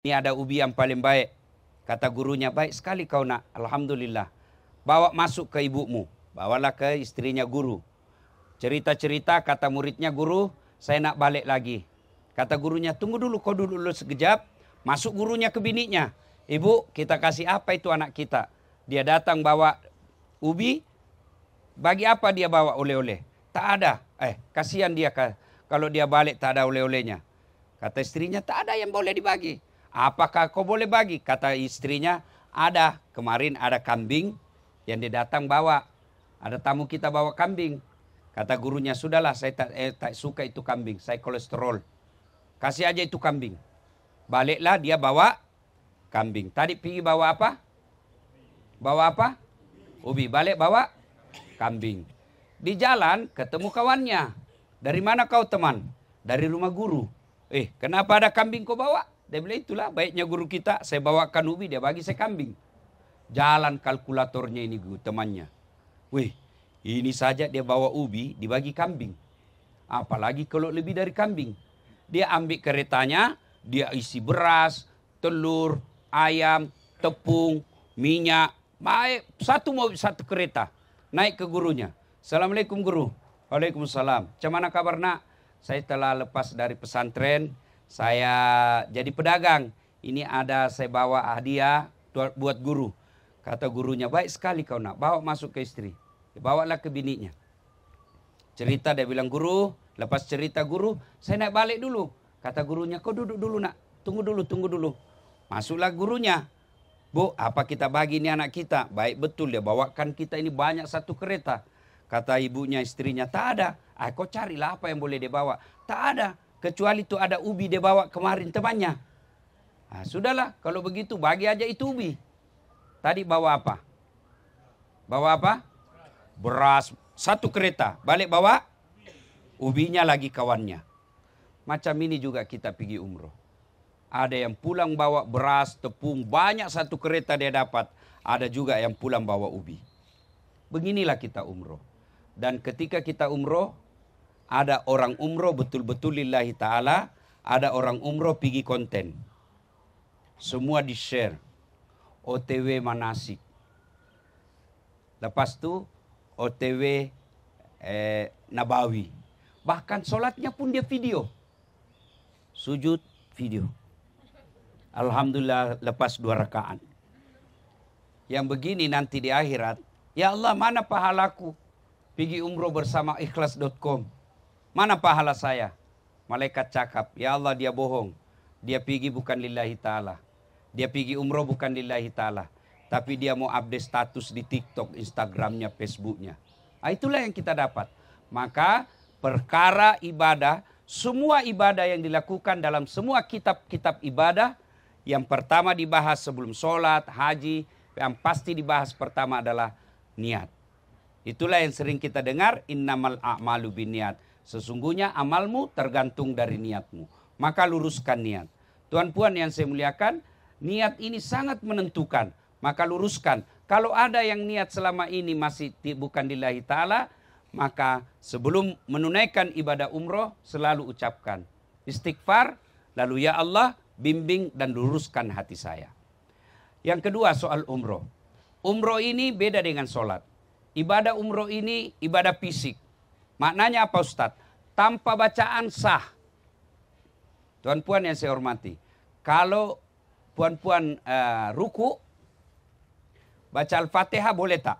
Ini ada ubi yang paling baik. Kata gurunya, baik sekali kau nak. Alhamdulillah. Bawa masuk ke ibumu. Bawalah ke istrinya guru. Cerita-cerita kata muridnya, guru saya nak balik lagi. Kata gurunya, tunggu dulu, kau duduk dulu sekejap. Masuk gurunya ke biniknya. Ibu, kita kasih apa itu anak kita? Dia datang bawa ubi. Bagi apa dia bawa oleh-oleh? Tak ada. Kasihan dia kalau dia balik tak ada oleh-olehnya. Kata istrinya, tak ada yang boleh dibagi. Apakah kau boleh bagi? Kata istrinya, ada. Kemarin ada kambing yang dia datang bawa. Ada tamu kita bawa kambing. Kata gurunya, sudahlah saya tak suka itu kambing. Saya kolesterol. Kasih aja itu kambing. Baliklah dia bawa kambing. Tadi pergi bawa apa? Bawa apa? Ubi. Balik bawa kambing. Di jalan ketemu kawannya. Dari mana kau teman? Dari rumah guru. Kenapa ada kambing kau bawa? Dia bilang, itulah baiknya guru kita. Saya bawakan ubi, dia bagi saya kambing. Jalan kalkulatornya ini temannya. Ini saja dia bawa ubi, dibagi kambing. Apalagi kalau lebih dari kambing. Dia ambil keretanya, dia isi beras, telur, ayam, tepung, minyak. Baik, satu kereta. Naik ke gurunya. Assalamualaikum guru. Waalaikumsalam. Macam mana kabar nak? Saya telah lepas dari pesantren. Saya jadi pedagang. Ini ada saya bawa hadiah buat guru. Kata gurunya, baik sekali kau nak. Bawa masuk ke istri. Bawalah ke biniknya. Cerita dia bilang, guru. Lepas cerita guru, saya naik balik dulu. Kata gurunya, kau duduk dulu nak. Tunggu dulu. Masuklah gurunya. Bu, apa kita bagi ini anak kita? Baik betul, dia bawakan kita ini banyak satu kereta. Kata ibunya, istrinya, tak ada. Kau carilah apa yang boleh dia bawa. Tak ada. Kecuali itu ada ubi dia bawa kemarin temannya. Sudahlah, kalau begitu bagi aja itu ubi. Tadi bawa apa? Bawa apa? Beras, satu kereta. Balik bawa ubinya lagi kawannya. Macam ini juga kita pergi umroh. Ada yang pulang bawa beras, tepung, banyak satu kereta dia dapat. Ada juga yang pulang bawa ubi. Beginilah kita umroh. Dan ketika kita umroh, ada orang umroh betul-betul lillahi ta'ala. Ada orang umroh pergi konten. Semua di-share. OTW manasik. Lepas itu OTW nabawi. Bahkan sholatnya pun dia video. Sujud video. Alhamdulillah lepas 2 rakaat. Yang begini nanti di akhirat. Ya Allah, mana pahalaku? Pergi umroh bersama ikhlas.com. Mana pahala saya? Malaikat cakap, ya Allah dia bohong. Dia pergi bukan lillahi ta'ala. Dia pergi umroh bukan lillahi ta'ala. Tapi dia mau update status di TikTok, Instagramnya, Facebooknya. Itulah yang kita dapat. Maka perkara ibadah, semua ibadah yang dilakukan dalam semua kitab-kitab ibadah. Yang pertama dibahas sebelum sholat, haji. Yang pasti dibahas pertama adalah niat. Itulah yang sering kita dengar, innamal a'malu binniat. Sesungguhnya amalmu tergantung dari niatmu. Maka luruskan niat. Tuan puan yang saya muliakan, niat ini sangat menentukan. Maka luruskan. Kalau ada yang niat selama ini masih bukan lillahi ta'ala, maka sebelum menunaikan ibadah umroh selalu ucapkan istighfar, lalu ya Allah bimbing dan luruskan hati saya. Yang kedua soal umroh. Umroh ini beda dengan sholat. Ibadah umroh ini ibadah fisik. Maknanya apa Ustadz? Tanpa bacaan sah. Tuan-puan yang saya hormati. Kalau puan-puan ruku, baca Al-Fatihah boleh tak?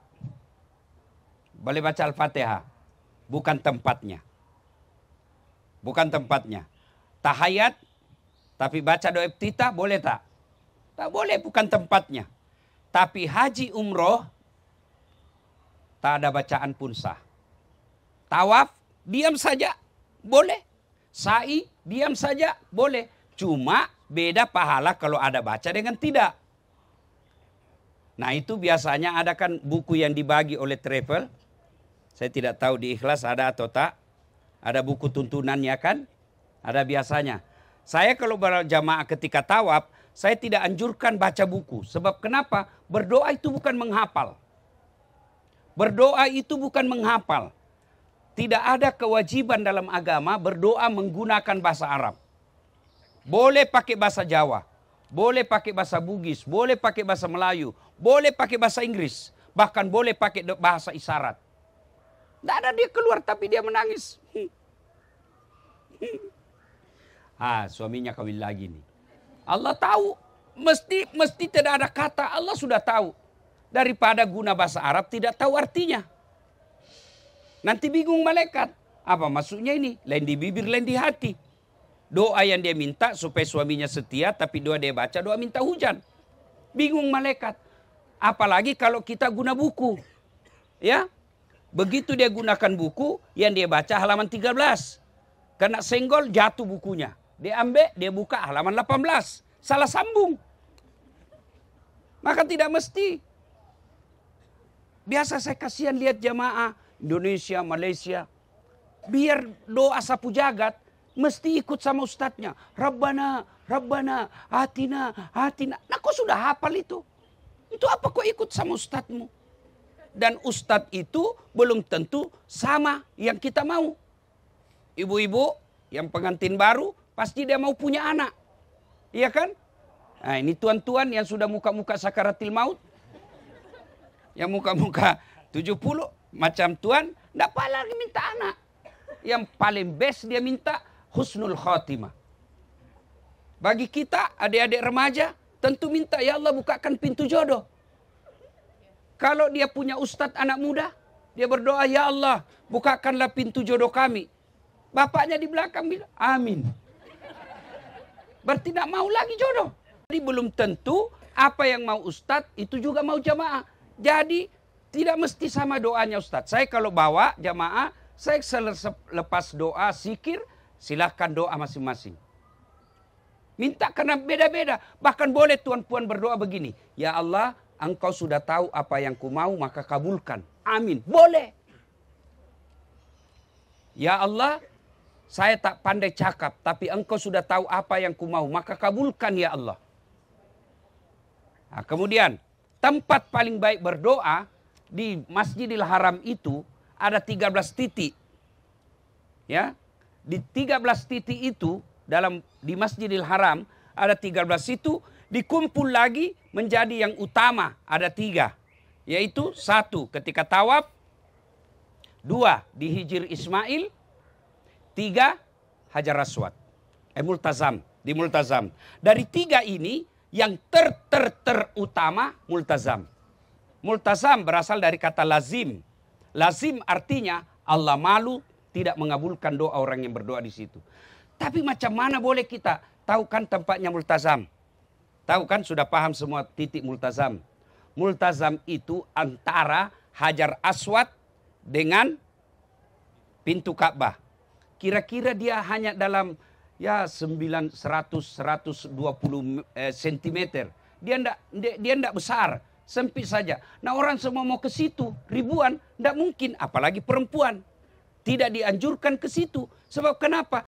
Boleh baca Al-Fatihah. Bukan tempatnya. Bukan tempatnya. Tahayat, tapi baca doa iftitah boleh tak? Tak boleh, bukan tempatnya. Tapi haji umroh, tak ada bacaan pun sah. Tawaf, diam saja, boleh. Sa'i, diam saja, boleh. Cuma beda pahala kalau ada baca dengan tidak. Nah itu biasanya ada kan buku yang dibagi oleh travel. Saya tidak tahu di Ikhlas ada atau tak. Ada buku tuntunannya kan? Ada biasanya. Saya kalau berjamaah ketika tawaf, saya tidak anjurkan baca buku. Sebab kenapa? Berdoa itu bukan menghafal. Berdoa itu bukan menghafal. Tidak ada kewajiban dalam agama berdoa menggunakan bahasa Arab. Boleh pakai bahasa Jawa. boleh pakai bahasa Bugis, boleh pakai bahasa Melayu, boleh pakai bahasa Inggris, bahkan boleh pakai bahasa isyarat. Tidak ada dia keluar tapi dia menangis. Suaminya kawin lagi nih. Allah tahu, mesti tidak ada kata, Allah sudah tahu. Daripada guna bahasa Arab tidak tahu artinya. Nanti bingung malaikat. Apa maksudnya ini? Lain di bibir, lain di hati. Doa yang dia minta supaya suaminya setia, tapi doa dia baca, doa minta hujan. Bingung malaikat. Apalagi kalau kita guna buku. Ya, begitu dia gunakan buku, yang dia baca halaman 13. Kena senggol, jatuh bukunya. Dia ambil, dia buka halaman 18. Salah sambung. Maka tidak mesti. Biasa saya kasihan lihat jamaah Indonesia, Malaysia. Biar doa sapu jagat, mesti ikut sama ustadznya. Rabbana, Rabbana, atina, atina. Nah kok sudah hafal itu? Itu apa kok ikut sama ustadzmu? Dan ustadz itu belum tentu sama yang kita mau. Ibu-ibu yang pengantin baru, pasti dia mau punya anak. Iya kan? Nah ini tuan-tuan yang sudah muka-muka sakaratil maut. Yang muka-muka 70 macam tuan, tidak lagi minta anak. Yang paling best dia minta husnul khotimah. Bagi kita adik-adik remaja tentu minta ya Allah bukakan pintu jodoh. Kalau dia punya ustadz anak muda, dia berdoa ya Allah bukakanlah pintu jodoh kami. Bapaknya di belakang bilang amin. Berarti tidak mau lagi jodoh. Jadi belum tentu apa yang mau ustadz itu juga mau jamaah. Jadi tidak mesti sama doanya ustadz. Saya kalau bawa jamaah, saya lepas doa zikir, silahkan doa masing-masing. Minta karena beda-beda. Bahkan boleh tuan-puan berdoa begini. Ya Allah, Engkau sudah tahu apa yang ku mau, maka kabulkan. Amin. Boleh. Ya Allah, saya tak pandai cakap, tapi Engkau sudah tahu apa yang ku mau, maka kabulkan ya Allah. Nah, kemudian, tempat paling baik berdoa di Masjidil Haram itu ada 13 titik. Ya. Di 13 titik itu di Masjidil Haram ada 13 itu dikumpul lagi menjadi yang utama ada 3. Yaitu 1 ketika tawaf, 2 di Hijr Ismail, 3 Hajar Aswad. Multazam, di Multazam. Dari 3 ini yang terutama Multazam. Multazam berasal dari kata lazim. Lazim artinya Allah malu tidak mengabulkan doa orang yang berdoa di situ. Tapi macam mana boleh kita tahu kan tempatnya Multazam? Tahu kan sudah paham semua titik Multazam. Multazam itu antara Hajar Aswad dengan pintu Ka'bah. Kira-kira dia hanya dalam 120 cm. Dia enggak besar, sempit saja. Nah orang semua mau ke situ, ribuan, enggak mungkin, apalagi perempuan. Tidak dianjurkan ke situ. Sebab kenapa?